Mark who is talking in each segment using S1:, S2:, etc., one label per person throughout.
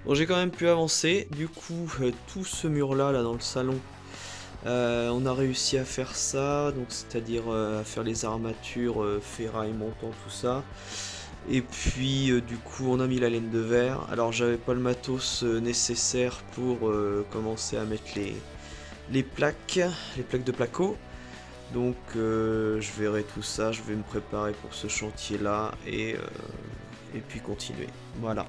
S1: Bon, j'ai quand même pu avancer. Du coup, tout ce mur-là, là, dans le salon, on a réussi à faire ça. Donc, c'est-à-dire à faire les armatures, ferraille, montant, tout ça. Et puis, du coup, on a mis la laine de verre. Alors, j'avais pas le matos nécessaire pour commencer à mettre les plaques de placo. Donc, je verrai tout ça. Je vais me préparer pour ce chantier-là et puis continuer. Voilà.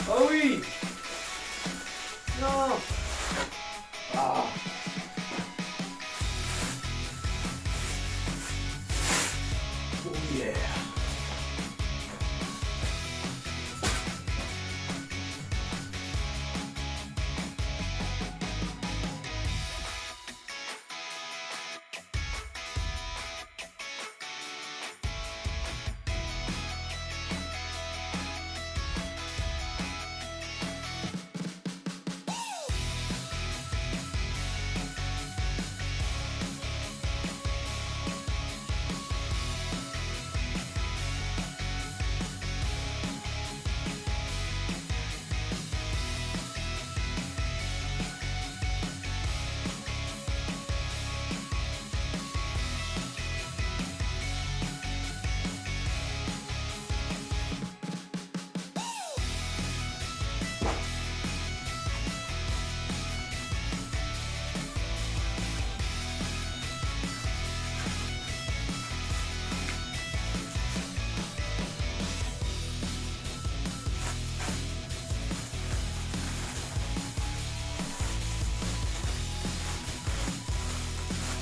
S1: Oh oui! Non! Ah! Fourmilière.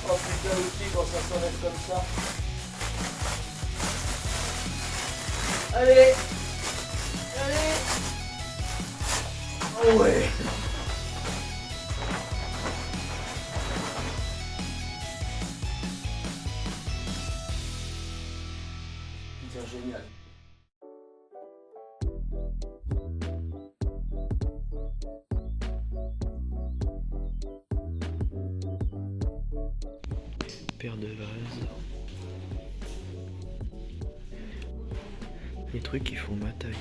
S1: Oh putain, aussi quand ça s'enlève comme ça. Allez! Allez! Oh ouais! C'est génial. Paire de vases. Les trucs qui font ma taille.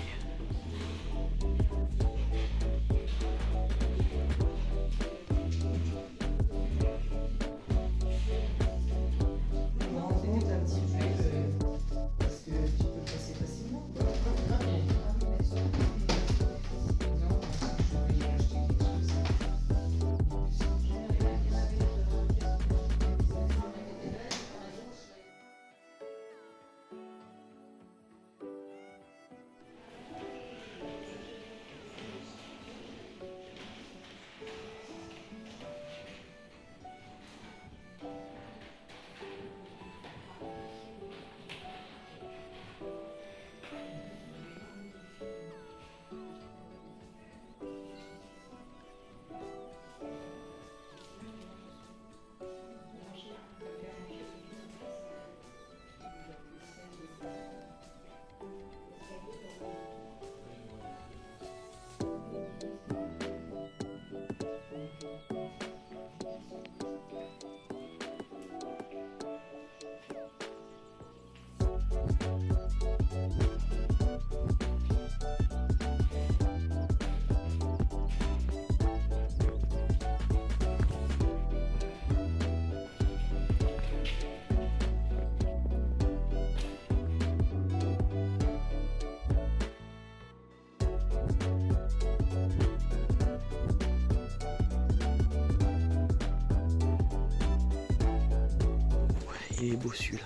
S1: Il est beau celui-là.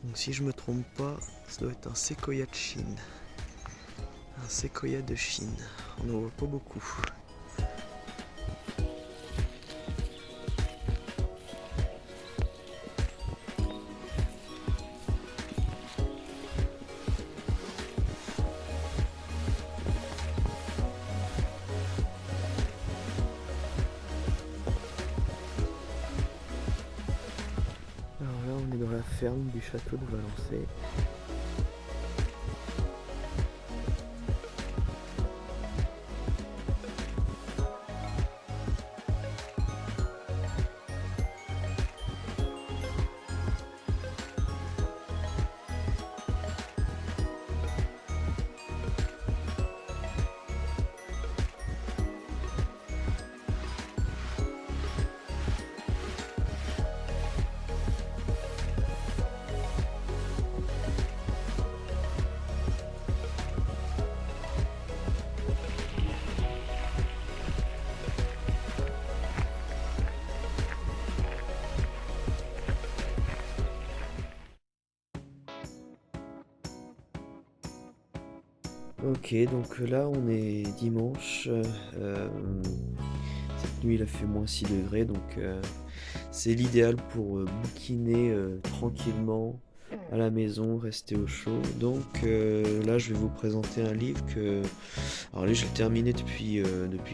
S1: Donc si je me trompe pas, ça doit être un séquoia de Chine. Un séquoia de Chine. On n'en voit pas beaucoup. Alors là, on est dans la ferme du château de Valençay. Ok, donc là on est dimanche. Cette nuit il a fait -6 degrés, donc c'est l'idéal pour bouquiner tranquillement à la maison, rester au chaud. Donc là je vais vous présenter un livre que... Alors là je l'ai terminé depuis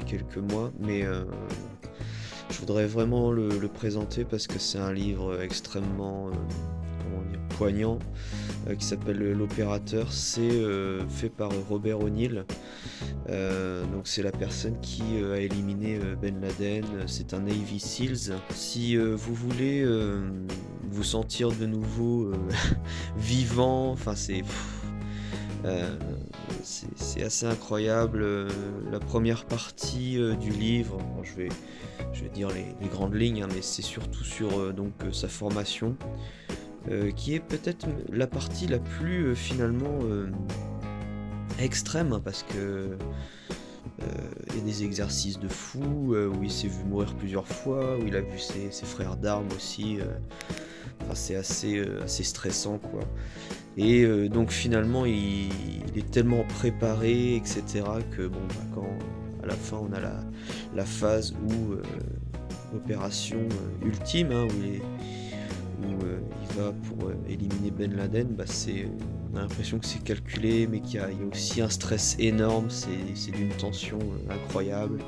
S1: quelques mois, mais je voudrais vraiment le présenter parce que c'est un livre extrêmement comment dire, poignant. Qui s'appelle L'Opérateur. C'est fait par Robert O'Neill. Donc c'est la personne qui a éliminé Ben Laden. C'est un Navy Seals. Si vous voulez vous sentir de nouveau vivant, enfin c'est assez incroyable. La première partie du livre, bon, je vais dire les grandes lignes, hein, mais c'est surtout sur donc sa formation. Qui est peut-être la partie la plus finalement extrême, hein, parce que il y a des exercices de fou où il s'est vu mourir plusieurs fois, où il a vu ses frères d'armes aussi. Enfin, c'est assez stressant, quoi. Et donc finalement il est tellement préparé, etc., que bon, bah, quand à la fin on a la phase où l'opération ultime, hein, où il va pour éliminer Ben Laden, bah on a l'impression que c'est calculé, mais qu'il y a aussi un stress énorme, c'est d'une tension incroyable.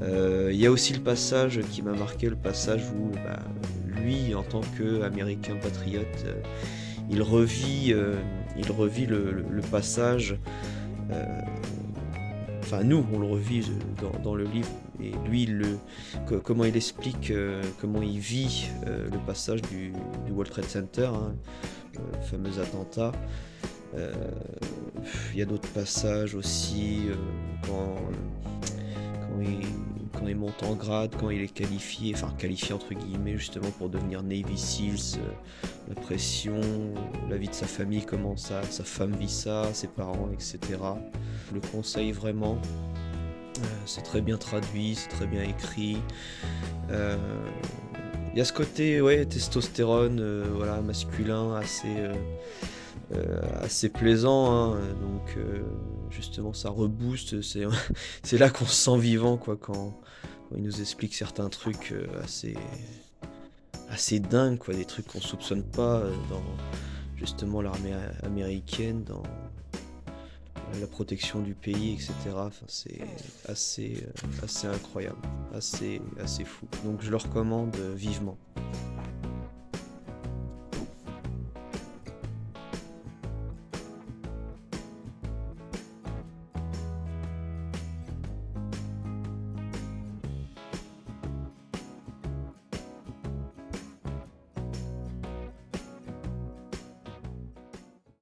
S1: Il y a aussi le passage qui m'a marqué, le passage où bah, lui, en tant qu'Américain patriote, il revit le passage. Enfin, nous, on le revit dans le livre, et lui, comment il explique, comment il vit le passage du World Trade Center, hein, le fameux attentat. Il y a d'autres passages aussi, quand il monte en grade, quand il est qualifié entre guillemets, justement pour devenir Navy Seals, la pression, la vie de sa famille, comment sa femme vit ça, ses parents, etc. Je le conseille vraiment. C'est très bien traduit, c'est très bien écrit. Il y a ce côté testostérone, voilà, masculin, assez plaisant, hein. Donc justement ça rebooste, c'est là qu'on se sent vivant, quoi, quand il nous explique certains trucs assez dingues, quoi, des trucs qu'on soupçonne pas dans justement l'armée américaine, dans la protection du pays, etc. Enfin, c'est assez incroyable, assez fou. Donc je le recommande vivement.